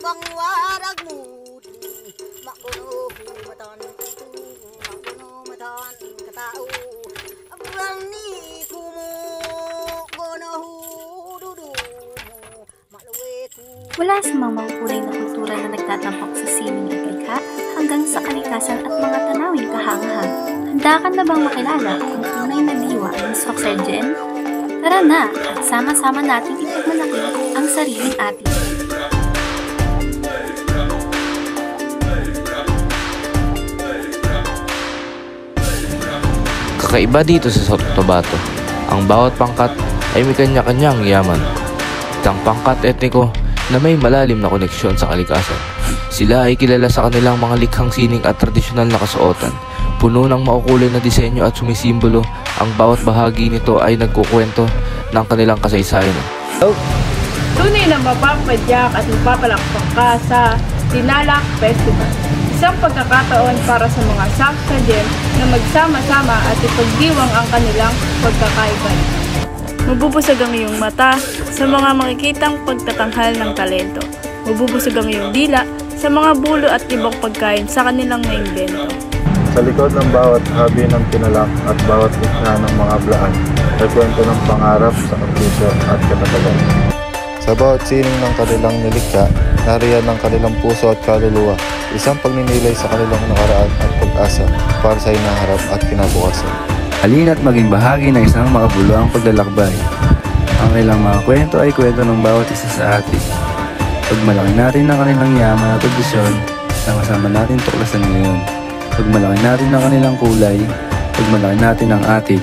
bang warag mood makono matan makono matan katao abang ni kumo gono dudu maluwe ku. Mula sa mga makukulay na kultura na nagtatampok sa sining at likha hanggang sa kalikasan at mga tanawing kahangahan, handa ka na bang makilala ang tunay na diwa ng Soccer Gen? Tara na at sama-sama natin ipagmalaki ang sariling atin. Kakaiba dito sa South Cotabato, ang bawat pangkat ay may kanya-kanyang yaman. Isang pangkat etniko na may malalim na koneksyon sa kalikasan. Sila ay kilala sa kanilang mga likhang sining at tradisyonal na kasuotan. Puno ng makukulay na disenyo at sumisimbolo, ang bawat bahagi nito ay nagkukwento ng kanilang kasaysayan. Tunay na mapapadyak at mapapalakpak ka sa Tinalak Festival. Isang pagkakataon para sa mga Soccer Gen na magsama-sama at ipagdiwang ang kanilang pagkakaiba. Mabubusog ang iyong mata sa mga makikitang pagtatanghal ng talento. Mabubusog ang iyong dila sa mga bulo at ibang pagkain sa kanilang naimbento. Sa likod ng bawat habi ng tinalak at bawat likha ng mga blaan ay kwento ng pangarap, sakripisyo at katatagan. Sa bawat sining ng kanilang nilikha, nariyan ng kanilang puso at kaluluwa, isang pagninilay sa kanilang nakaraan at pag-asa para sa hinaharap at kinabukasan. Halina't maging bahagi ng isang makabuluhang paglalakbay. Ang kanilang mga kwento ay kwento ng bawat isa sa atin. Pagmalaki natin ang kanilang yaman at tradisyon, sama-sama natin tuklasan ngayon. Pagmalaki natin ang kanilang kulay, pagmalaki natin ang atin.